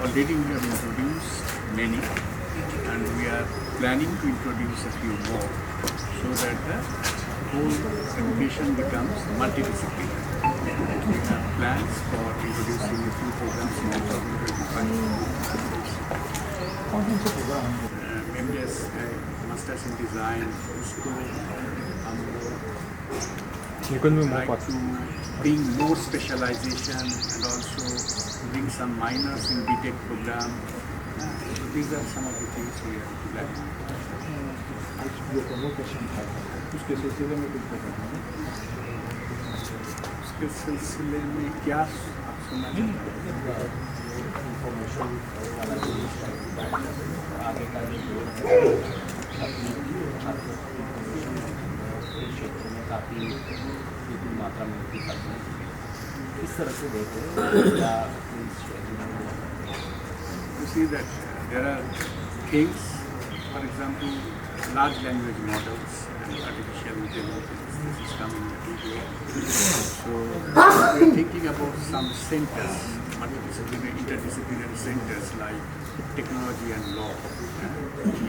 already we have introduced many, and we are planning to introduce a few more, so that the whole education becomes multidisciplinary. We have plans for introducing a few programs in 2025. MBS, Masters in Design, उसको हम try to bring more specialization and also bring some minors in B.Tech program. So these are some of the things we are planning. जो convocation था उसके सिलसिले में कुछ बताना है? उसके सिलसिले में क्या आप सुनना चाहते हैं? आगे का जो क्षेत्र में काफ़ी विपुल मात्रा में किस तरह से देते हैं? You see that there are things, for example, large language models and artificial intelligence. This is coming into play. So we are thinking about some centers, multidisciplinary, interdisciplinary centers like technology and law,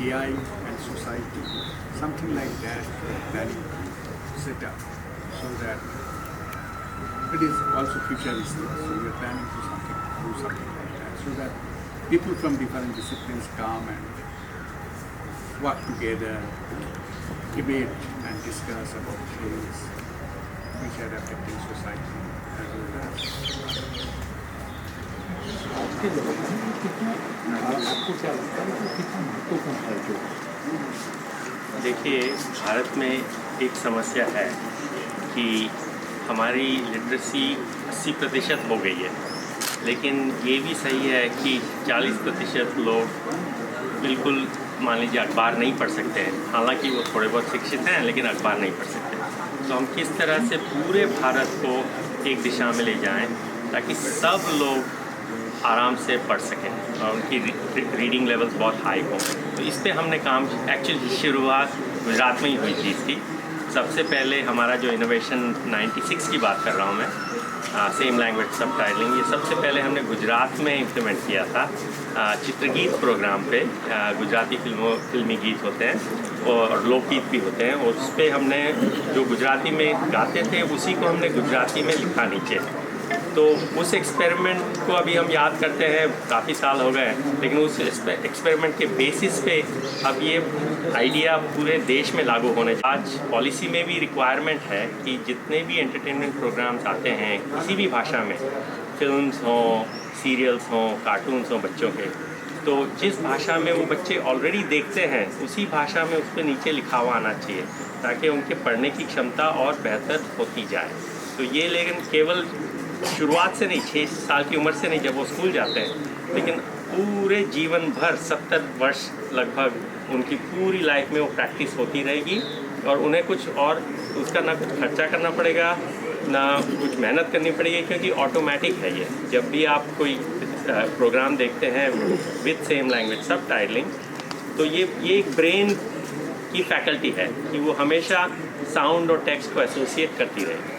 AI and society, something like that planning to set up, so that it is also futuristic. So we are planning to do something like that, so that people from different disciplines come and work together, debate and discuss about things which are affecting society as well as. आपके जगह कितना आपको क्या लगता है कि कितना महत्वपूर्ण है जो? देखिए, भारत में एक समस्या है कि हमारी लिटरेसी 80% हो गई है, लेकिन ये भी सही है कि 40% लोग बिल्कुल मान लीजिए अखबार नहीं पढ़ सकते हैं। हालांकि वो थोड़े बहुत शिक्षित हैं, लेकिन अखबार नहीं पढ़ सकते। तो हम किस तरह से पूरे भारत को एक दिशा में ले जाएं ताकि सब लोग आराम से पढ़ सकें और उनकी रीडिंग लेवल्स बहुत हाई हों। तो इस पे हमने काम, एक्चुअली शुरुआत गुजरात में ही हुई थी इसकी। सबसे पहले हमारा जो इनोवेशन 96 की बात कर रहा हूँ मैं, सेम लैंग्वेज सब टाइटलिंग, ये सबसे पहले हमने गुजरात में इम्प्लीमेंट किया था। चित्रगीत प्रोग्राम पे गुजराती फिल्मी गीत होते हैं और लोकगीत भी होते हैं, और उस पर हमने जो गुजराती में गाते थे उसी को हमने गुजराती में लिखा नीचे। तो उस एक्सपेरिमेंट को अभी हम याद करते हैं, काफ़ी साल हो गए, लेकिन उस एक्सपेरिमेंट के बेसिस पे अब ये आइडिया पूरे देश में लागू होने। आज पॉलिसी में भी रिक्वायरमेंट है कि जितने भी एंटरटेनमेंट प्रोग्राम्स आते हैं किसी भी भाषा में, फिल्म्स हों, सीरियल्स हों, कार्टून्स हों बच्चों के, तो जिस भाषा में वो बच्चे ऑलरेडी देखते हैं उसी भाषा में उस पर नीचे लिखा हुआ आना चाहिए, ताकि उनके पढ़ने की क्षमता और बेहतर होती जाए। तो ये लेकिन केवल शुरुआत से नहीं, 6 साल की उम्र से नहीं, जब वो स्कूल जाते हैं, लेकिन पूरे जीवन भर 70 वर्ष लगभग उनकी पूरी लाइफ में वो प्रैक्टिस होती रहेगी, और उन्हें कुछ और उसका ना कुछ खर्चा करना पड़ेगा ना कुछ मेहनत करनी पड़ेगी, क्योंकि ऑटोमेटिक है ये। जब भी आप कोई प्रोग्राम देखते हैं विद सेम लैंग्वेज सब टाइटलिंग, तो ये एक ब्रेन की फैकल्टी है कि वो हमेशा साउंड और टेक्स्ट को एसोसिएट करती रहेगी।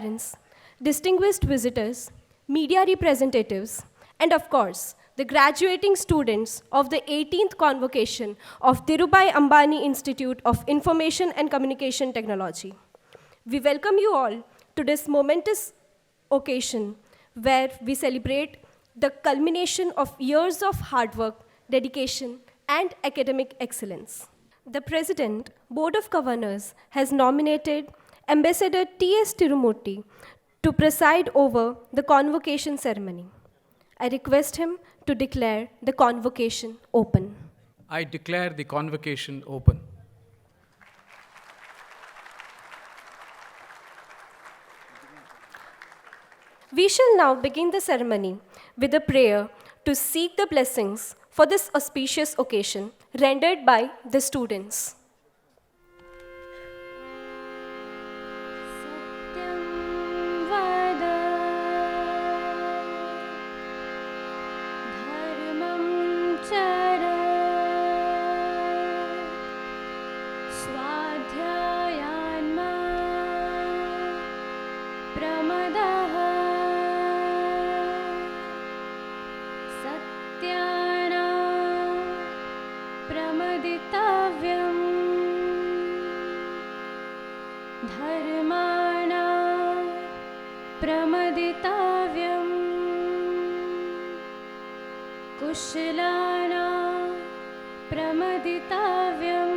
parents, distinguished visitors, media representatives, and of course, the graduating students of the 18th Convocation of Dhirubhai Ambani Institute of Information and Communication Technology. We welcome you all to this momentous occasion where we celebrate the culmination of years of hard work, dedication, and academic excellence. The President, Board of Governors, has nominated Ambassador T.S. Tirumurti to preside over the convocation ceremony. I request him to declare the convocation open. I declare the convocation open. We shall now begin the ceremony with a prayer to seek the blessings for this auspicious occasion rendered by the students. कुशलाना प्रमदिताव्यं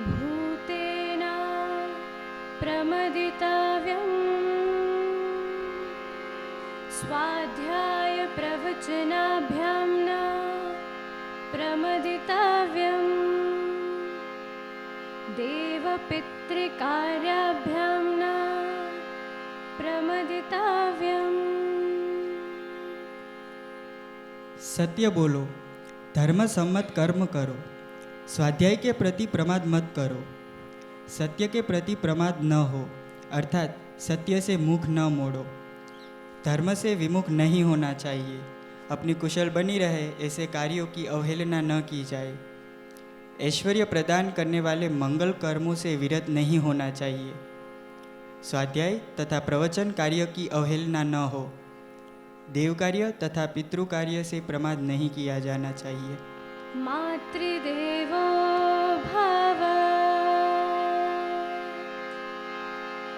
भूतेना प्रमदिताव्यं स्वाध्याय प्रवचनाभ्यां न प्रमदिताव्यं देवपितृकार्याभ्यां न प्रमदिताव्यम्। सत्य बोलो, धर्म सम्मत कर्म करो, स्वाध्याय के प्रति प्रमाद मत करो, सत्य के प्रति प्रमाद न हो, अर्थात सत्य से मुख न मोड़ो, धर्म से विमुख नहीं होना चाहिए, अपनी कुशल बनी रहे ऐसे कार्यों की अवहेलना न की जाए, ऐश्वर्य प्रदान करने वाले मंगल कर्मों से विरत नहीं होना चाहिए, स्वाध्याय तथा प्रवचन कार्य की अवहेलना न हो, देव कार्य तथा पितृ कार्य से प्रमाद नहीं किया जाना चाहिए। मातृदेवो भव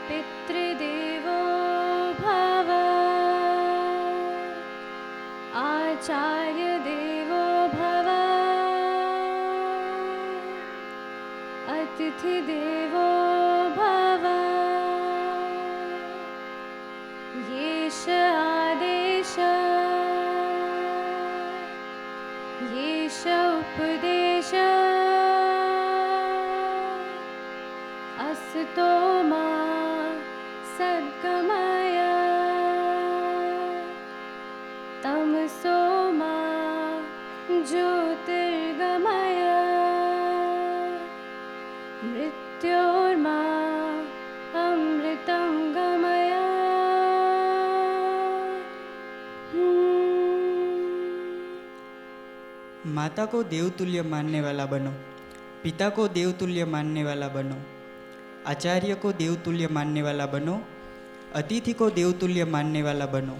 पितृदेवो भव आचार्य देवो भव अतिथि देवो भव येष आदेश येष उपदेश असतो मा सद्गमय तमसो मा ज्योतिर्गमय मृत्योर्मा अमृतं गमय। माता को देवतुल्य मानने वाला बनो, पिता को देवतुल्य मानने वाला बनो, आचार्य को देवतुल्य मानने वाला बनो, अतिथि को देवतुल्य मानने वाला बनो,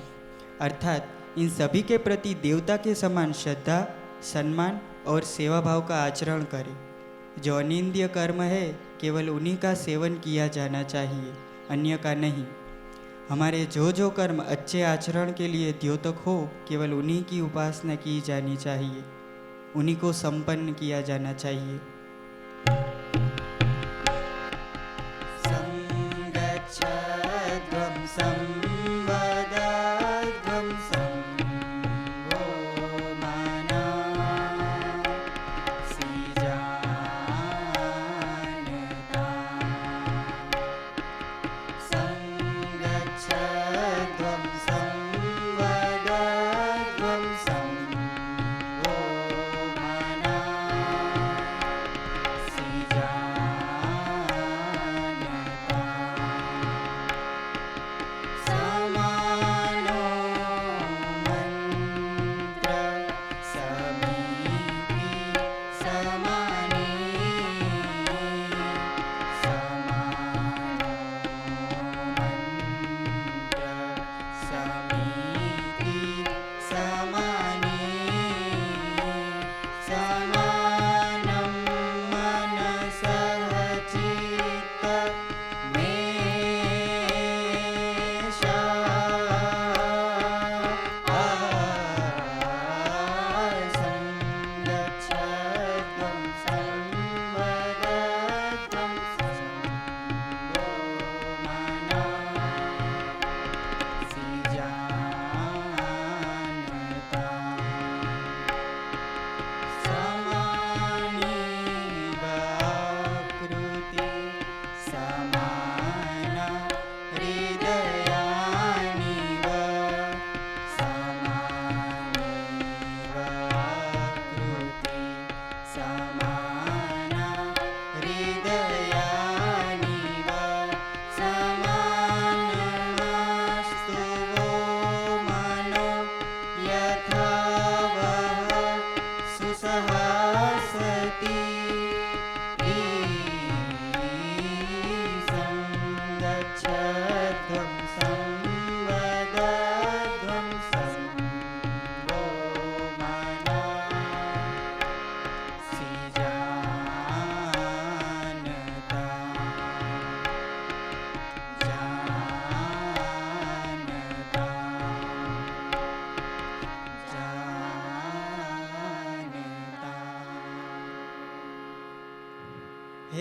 अर्थात इन सभी के प्रति देवता के समान श्रद्धा, सम्मान और सेवा भाव का आचरण करें। जो अनिंद्य कर्म है केवल उन्हीं का सेवन किया जाना चाहिए, अन्य का नहीं। हमारे जो कर्म अच्छे आचरण के लिए द्योतक हो केवल उन्हीं की उपासना की जानी चाहिए, उन्हीं को संपन्न किया जाना चाहिए।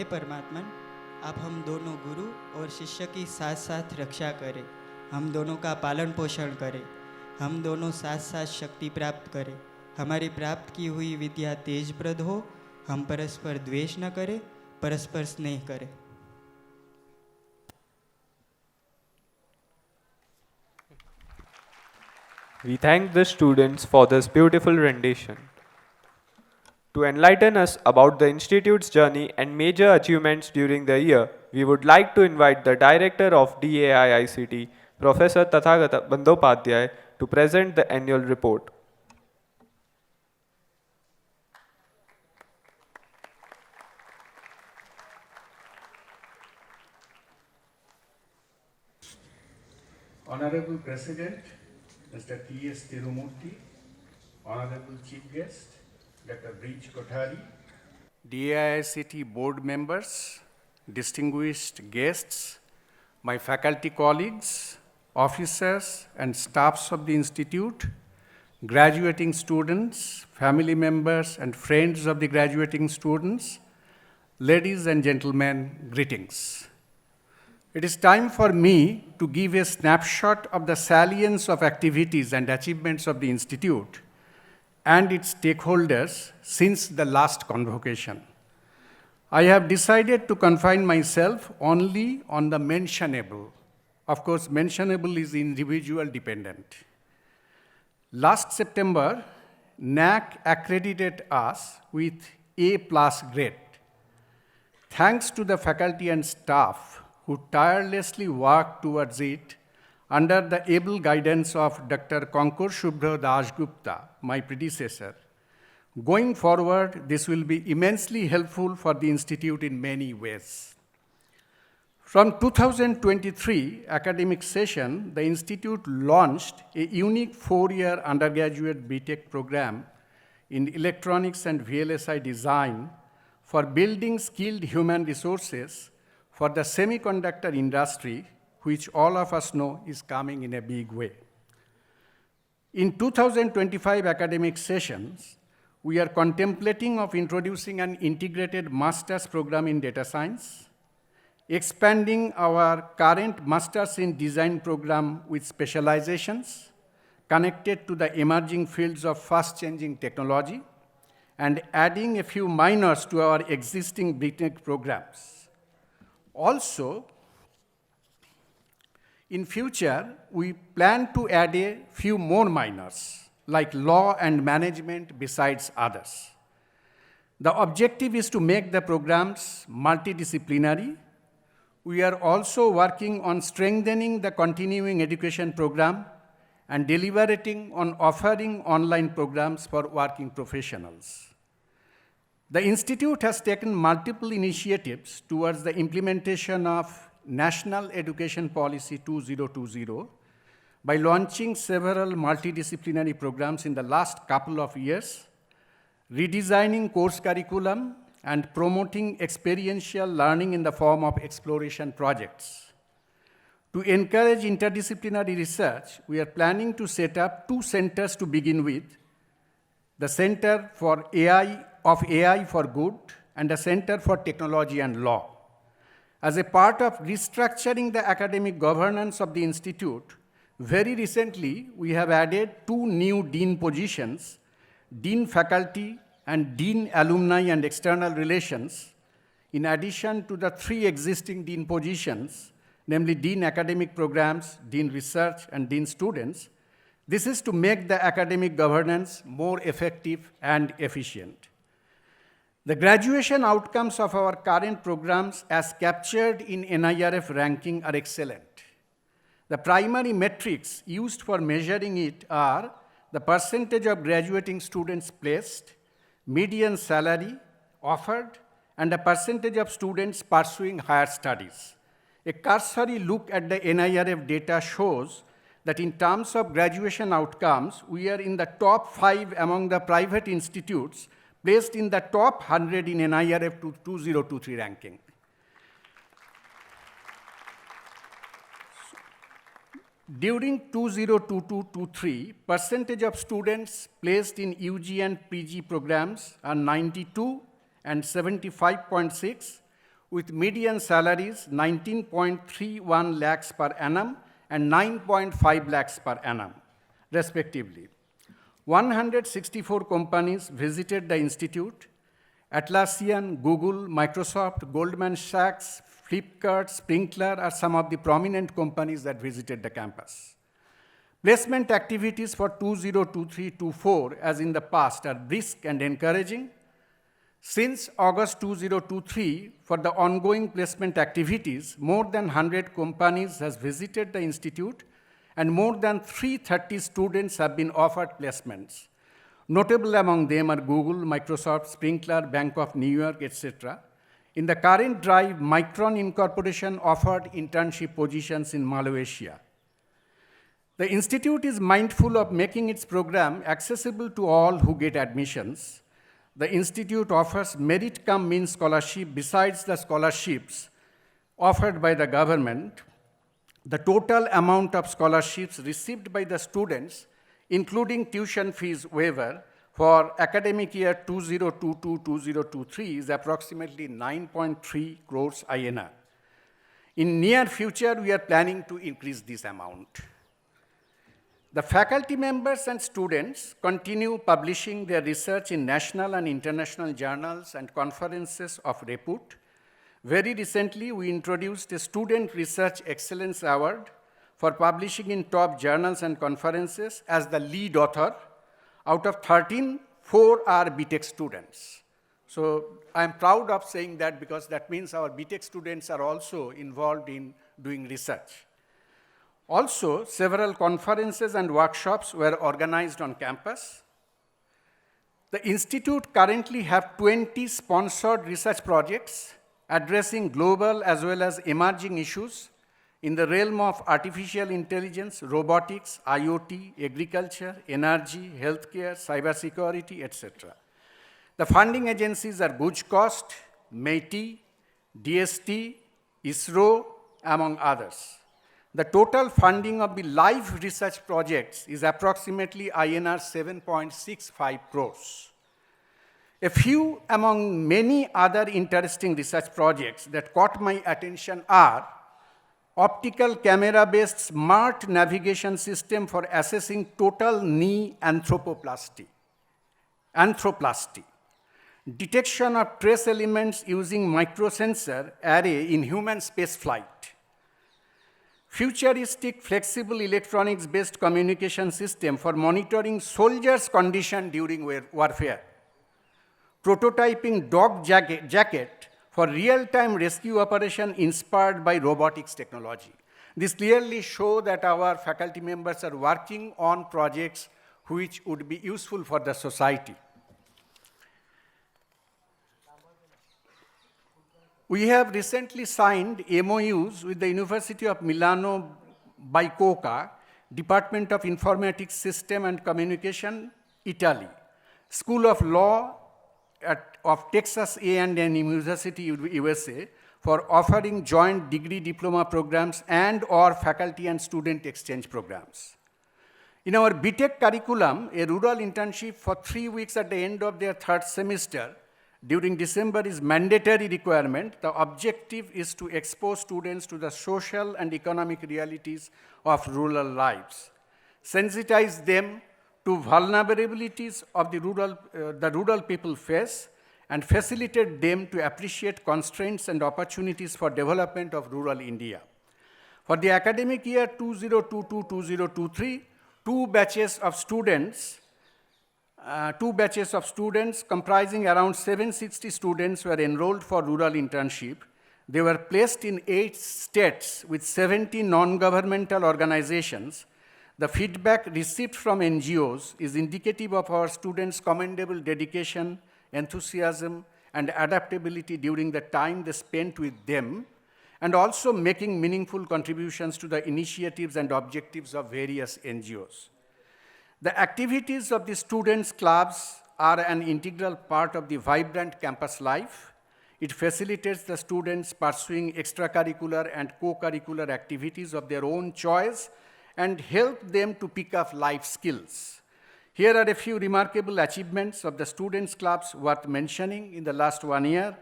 हे परमात्मन, आप हम दोनों गुरु और शिष्य की साथ साथ रक्षा करें, हम दोनों का पालन पोषण करें, हम दोनों साथ साथ शक्ति प्राप्त करें, हमारी प्राप्त की हुई विद्या तेजप्रद हो, हम परस्पर द्वेष न करें, परस्पर स्नेह करें. We thank the students for this beautiful rendition. To enlighten us about the Institute's journey and major achievements during the year, we would like to invite the Director of DAIICT, Professor Tathagata Bandyopadhyay, to present the annual report. Honorable President, Mr. T.S. Tirumurti, Honorable Chief Guest, Dr. Breach Kothari, DAICT board members, distinguished guests, my faculty colleagues, officers and staffs of the Institute, graduating students, family members and friends of the graduating students, ladies and gentlemen, greetings. It is time for me to give a snapshot of the salience of activities and achievements of the Institute and its stakeholders since the last convocation. I have decided to confine myself only on the mentionable. Of course, mentionable is individual dependent. Last September, NAC accredited us with A+ grade. Thanks to the faculty and staff who tirelessly worked towards it under the able guidance of Dr. Konkur Shubhra Dasgupta, my predecessor. Going forward, this will be immensely helpful for the Institute in many ways. From 2023 academic session, the Institute launched a unique 4-year undergraduate B.Tech program in electronics and VLSI design for building skilled human resources for the semiconductor industry, which all of us know is coming in a big way. In 2025 academic sessions, we are contemplating of introducing an integrated master's program in data science, expanding our current master's in design program with specializations connected to the emerging fields of fast-changing technology, and adding a few minors to our existing B.Tech programs. Also, in future, we plan to add a few more minors, like law and management besides others. The objective is to make the programs multidisciplinary. We are also working on strengthening the continuing education program and deliberating on offering online programs for working professionals. The Institute has taken multiple initiatives towards the implementation of National Education Policy 2020 by launching several multidisciplinary programs in the last couple of years, redesigning course curriculum, and promoting experiential learning in the form of exploration projects. To encourage interdisciplinary research, we are planning to set up 2 centers to begin with, the Center for AI for Good and the Center for Technology and Law. As a part of restructuring the academic governance of the Institute, very recently we have added 2 new dean positions, Dean Faculty and Dean Alumni and External Relations, in addition to the 3 existing dean positions, namely Dean Academic Programs, Dean Research, and Dean Students. This is to make the academic governance more effective and efficient. The graduation outcomes of our current programs as captured in NIRF ranking are excellent. The primary metrics used for measuring it are the percentage of graduating students placed, median salary offered, and the percentage of students pursuing higher studies. A cursory look at the NIRF data shows that in terms of graduation outcomes, we are in the top 5 among the private institutes, placed in the top 100 in NIRF 2023 ranking. During 2022-23, percentage of students placed in UG and PG programs are 92 and 75.6, with median salaries 19.31 lakhs per annum and 9.5 lakhs per annum, respectively. 164 companies visited the institute. Atlassian, Google, Microsoft, Goldman Sachs, Flipkart, Sprinkler are some of the prominent companies that visited the campus. Placement activities for 2023-24, as in the past, are brisk and encouraging. Since August 2023, for the ongoing placement activities, more than 100 companies has visited the institute and more than 330 students have been offered placements. Notable among them are Google, Microsoft, Sprinkler, Bank of New York, etc. In the current drive, Micron Incorporation offered internship positions in Malaysia. The institute is mindful of making its program accessible to all who get admissions. The institute offers merit-cum-means scholarship besides the scholarships offered by the government. The total amount of scholarships received by the students, including tuition fees waiver, for academic year 2022-2023 is approximately 9.3 crores INR. In near future, we are planning to increase this amount. The faculty members and students continue publishing their research in national and international journals and conferences of repute. Very recently, we introduced a Student Research Excellence Award for publishing in top journals and conferences as the lead author. Out of 13, 4 are B.Tech students. So I'm proud of saying that because that means our B.Tech students are also involved in doing research. Also, several conferences and workshops were organized on campus. The institute currently has 20 sponsored research projects addressing global as well as emerging issues in the realm of artificial intelligence, robotics, IoT, agriculture, energy, healthcare, cybersecurity, etc. The funding agencies are Gujarat, MeitY, DST, ISRO, among others. The total funding of the live research projects is approximately INR 7.65 crores. A few among many other interesting research projects that caught my attention are optical camera-based smart navigation system for assessing total knee anthroplasty, detection of trace elements using microsensor array in human spaceflight, futuristic flexible electronics-based communication system for monitoring soldiers' condition during warfare, prototyping dog jacket for real-time rescue operation inspired by robotics technology. This clearly shows that our faculty members are working on projects which would be useful for the society. We have recently signed MOUs with the University of Milano Bicocca, Department of Informatics System and Communication, Italy, School of Law of Texas A&M University, USA, for offering joint degree diploma programs and or faculty and student exchange programs. In our B.Tech curriculum, a rural internship for 3 weeks at the end of their 3rd semester during December is mandatory requirement. The objective is to expose students to the social and economic realities of rural lives, sensitize them to vulnerabilities of the rural people face, and facilitate them to appreciate constraints and opportunities for development of rural India. For the academic year 2022-2023, two batches of students comprising around 760 students were enrolled for rural internship. They were placed in 8 states with 70 non-governmental organizations. The feedback received from NGOs is indicative of our students' commendable dedication, enthusiasm, and adaptability during the time they spent with them, and also making meaningful contributions to the initiatives and objectives of various NGOs. The activities of the students' clubs are an integral part of the vibrant campus life. It facilitates the students pursuing extracurricular and co-curricular activities of their own choice and help them to pick up life skills. Here are a few remarkable achievements of the students' clubs worth mentioning in the last 1 year.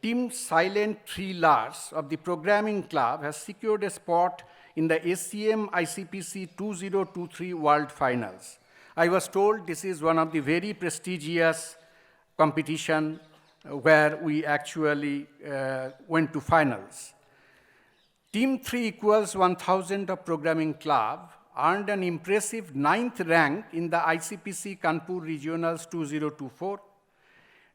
Team Silent 3 Lars of the Programming Club has secured a spot in the ACM ICPC 2023 World Finals. I was told this is one of the very prestigious competition where we actually went to finals. Team 3 equals 1000 of Programming Club earned an impressive 9th rank in the ICPC Kanpur Regionals 2024.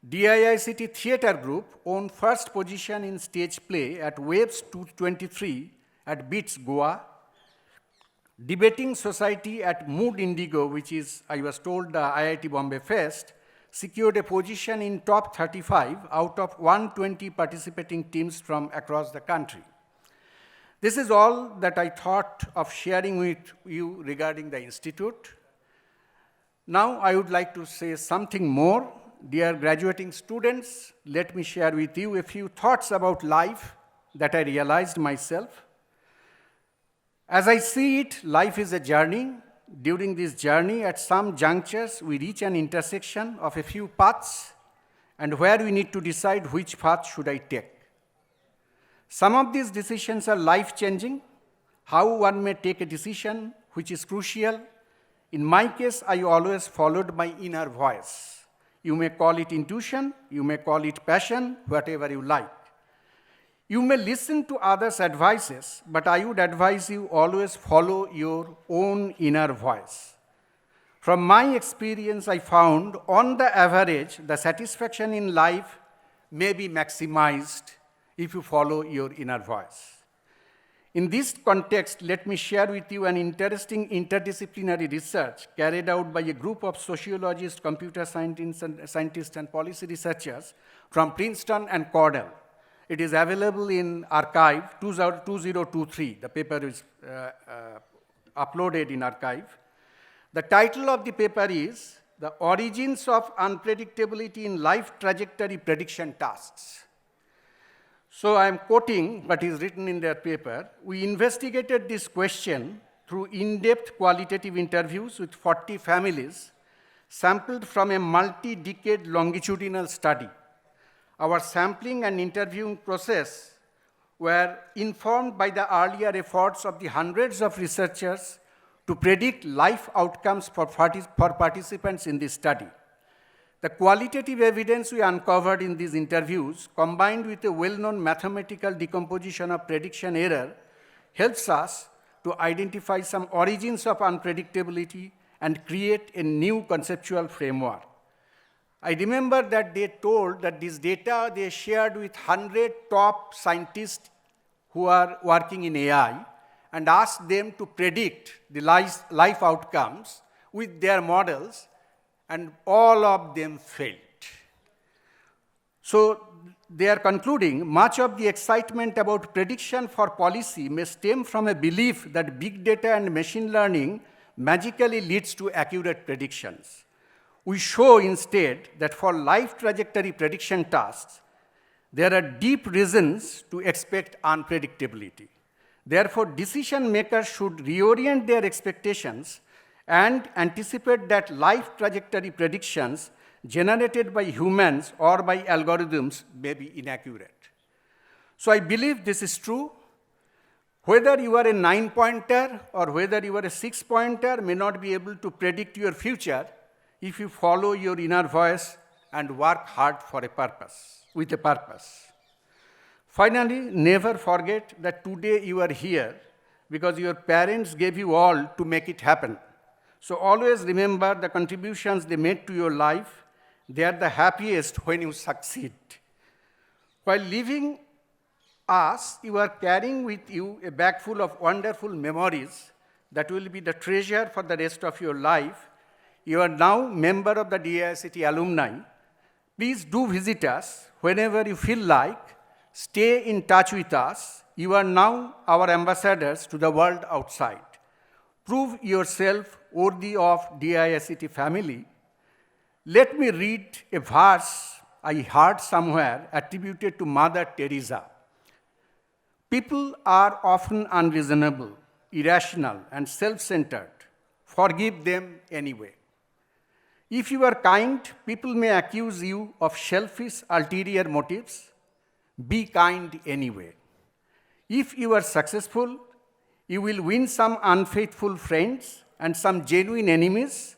DAIICT Theatre Group won first position in stage play at Waves 223 at Beats Goa. Debating Society at Mood Indigo, which is, I was told, the IIT Bombay Fest, secured a position in top 35 out of 120 participating teams from across the country. This is all that I thought of sharing with you regarding the Institute. Now I would like to say something more. Dear graduating students, let me share with you a few thoughts about life that I realized myself. As I see it, life is a journey. During this journey, at some junctures, we reach an intersection of a few paths, and where we need to decide which path should I take. Some of these decisions are life-changing. How one may take a decision which is crucial. In my case, I always followed my inner voice. You may call it intuition, you may call it passion, whatever you like. You may listen to others' advices, but I would advise you always follow your own inner voice. From my experience, I found, on the average, the satisfaction in life may be maximized if you follow your inner voice. In this context, let me share with you an interesting interdisciplinary research carried out by a group of sociologists, computer scientists, and policy researchers from Princeton and Cornell. It is available in archive 2023. The paper is uploaded in archive. The title of the paper is The Origins of Unpredictability in Life Trajectory Prediction Tasks. So I am quoting what is written in their paper. We investigated this question through in-depth qualitative interviews with 40 families sampled from a multi-decade longitudinal study. Our sampling and interviewing process were informed by the earlier efforts of the hundreds of researchers to predict life outcomes for participants in this study. The qualitative evidence we uncovered in these interviews, combined with a well-known mathematical decomposition of prediction error, helps us to identify some origins of unpredictability and create a new conceptual framework. I remember that they told that this data they shared with 100 top scientists who are working in AI and asked them to predict the life outcomes with their models, and all of them failed. So they are concluding, much of the excitement about prediction for policy may stem from a belief that big data and machine learning magically leads to accurate predictions. We show instead that for life trajectory prediction tasks, there are deep reasons to expect unpredictability. Therefore, decision makers should reorient their expectations and anticipate that life trajectory predictions generated by humans or by algorithms may be inaccurate. So I believe this is true. Whether you are a 9-pointer or whether you are a 6-pointer may not be able to predict your future if you follow your inner voice and work hard for a purpose, with a purpose. Finally, never forget that today you are here because your parents gave you all to make it happen. So always remember the contributions they made to your life. They are the happiest when you succeed. While leaving us, you are carrying with you a bag full of wonderful memories that will be the treasure for the rest of your life. You are now a member of the DAIICT alumni. Please do visit us whenever you feel like. Stay in touch with us. You are now our ambassadors to the world outside. Prove yourself worthy of DAIICT family. Let me read a verse I heard somewhere attributed to Mother Teresa. People are often unreasonable, irrational, and self-centered. Forgive them anyway. If you are kind, people may accuse you of selfish, ulterior motives. Be kind anyway. If you are successful, you will win some unfaithful friends and some genuine enemies.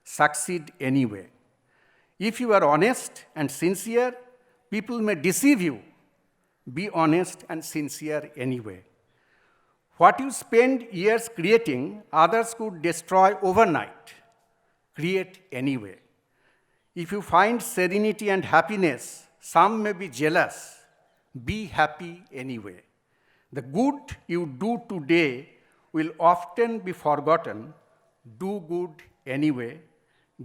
Succeed anyway. If you are honest and sincere, people may deceive you. Be honest and sincere anyway. What you spend years creating, others could destroy overnight. Create anyway. If you find serenity and happiness, some may be jealous. Be happy anyway. The good you do today will often be forgotten. Do good anyway.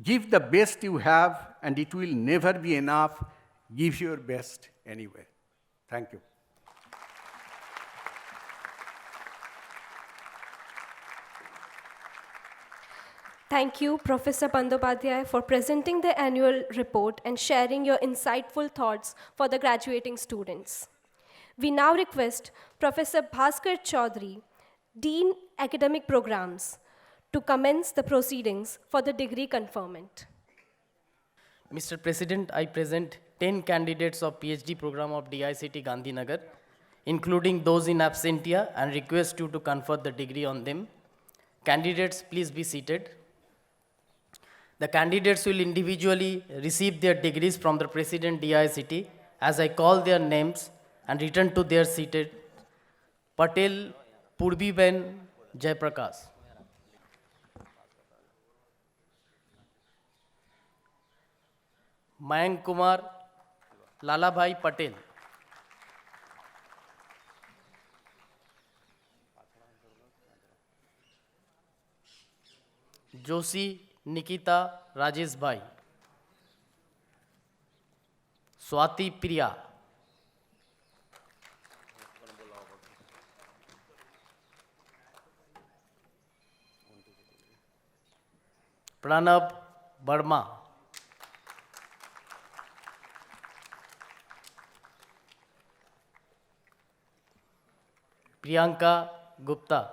Give the best you have, and it will never be enough. Give your best anyway. Thank you. Thank you, Professor Bandyopadhyay, for presenting the annual report and sharing your insightful thoughts for the graduating students. We now request Professor Bhaskar Chaudhary, Dean Academic Programs, to commence the proceedings for the degree conferment. Mr. President, I present 10 candidates of PhD program of DAIICT Gandhinagar, including those in absentia, and request you to confer the degree on them. Candidates, please be seated. The candidates will individually receive their degrees from the President DAIICT as I call their names and return to their seated. Patel Purbiben Jaiprakash. Mayank Kumar Lalabhai Patel. Joshi Nikita Rajesh Bhai. Swati Priya. Pranab Barma. Priyanka Gupta.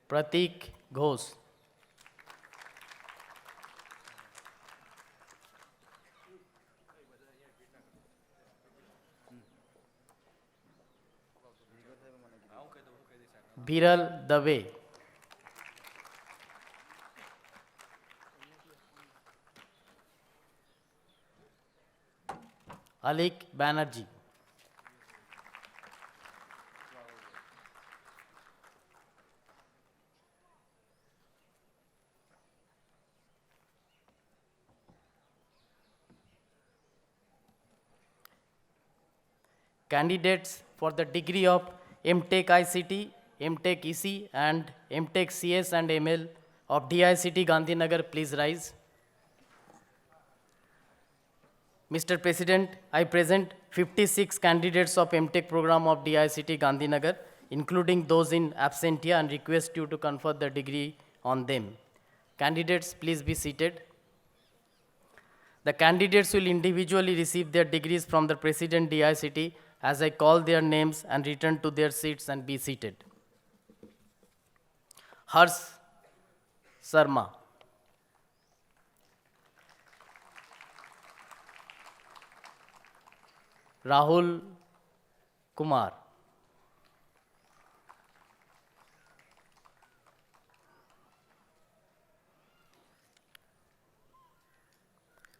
Pratik Ghosh. Biral Dave. Alik Banerjee. Candidates for the degree of M.Tech ICT, M.Tech EC and M.Tech CS and ML of DAIICT Gandhinagar, please rise. Mr. President, I present 56 candidates of M.Tech program of DAIICT Gandhinagar, including those in absentia, and request you to confer the degree on them. Candidates, please be seated. The candidates will individually receive their degrees from the President DAIICT as I call their names and return to their seats and be seated. Harsh Sharma. Rahul Kumar.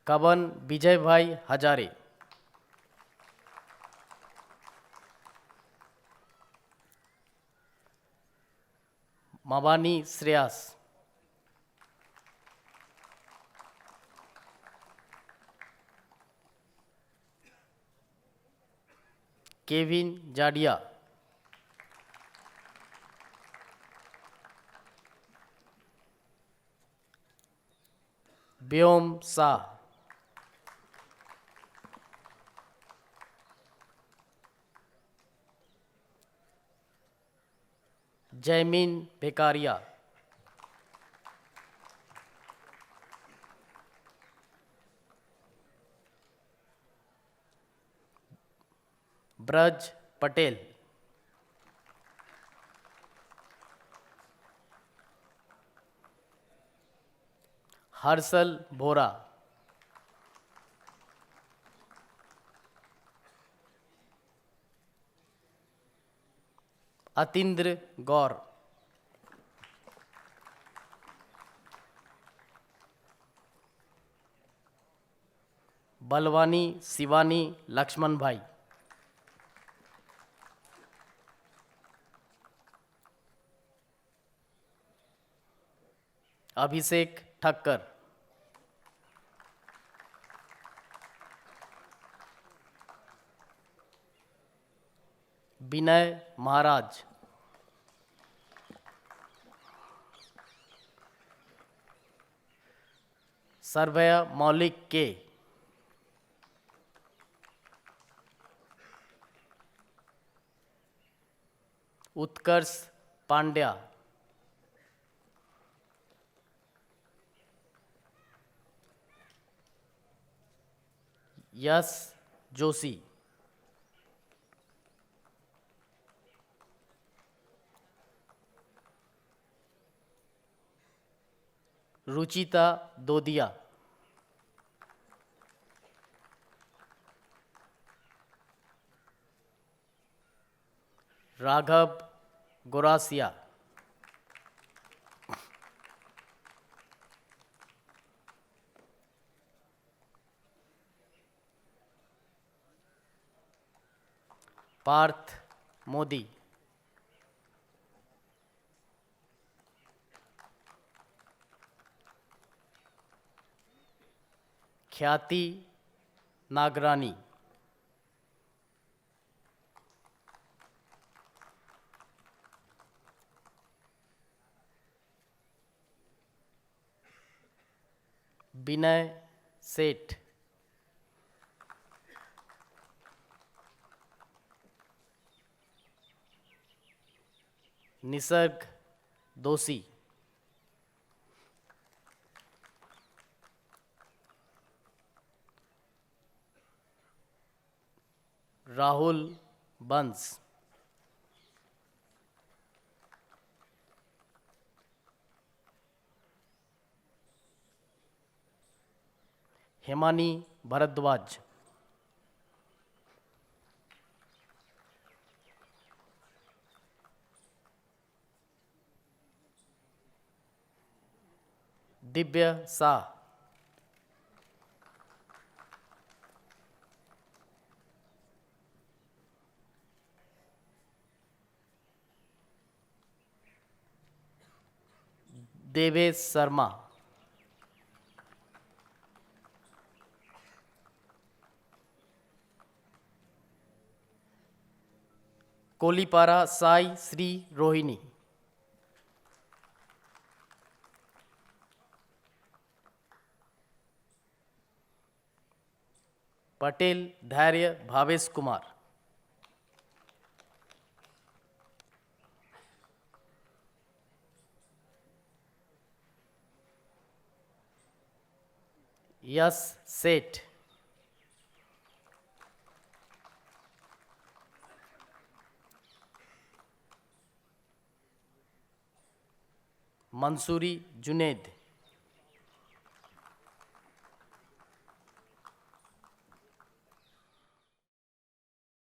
Kavan Vijay Bhai Hazare. Mavani Shreyas. Kevin Jadia. Byom Shah. Jaimin Bekaria. Braj Patel. Harshal बोरा, अतीन्द्र गौर, बलवानी शिवानी लक्ष्मण भाई, अभिषेक ठक्कर, विनय महाराज, सर्वय मौलिक के, उत्कर्ष पांड्या, यश जोशी, रुचिता दोदिया, राघव गोरासिया, पार्थ मोदी, ख्याति नागरानी, विनय सेठ, निसर्ग दोषी, राहुल बंस, हेमानी भरद्वाज, दिव्य शाह, देवेश शर्मा, कोलीपारा साई श्री रोहिणी, पटेल धैर्य भावेश कुमार, यश सेठ, मंसूरी जुनेद,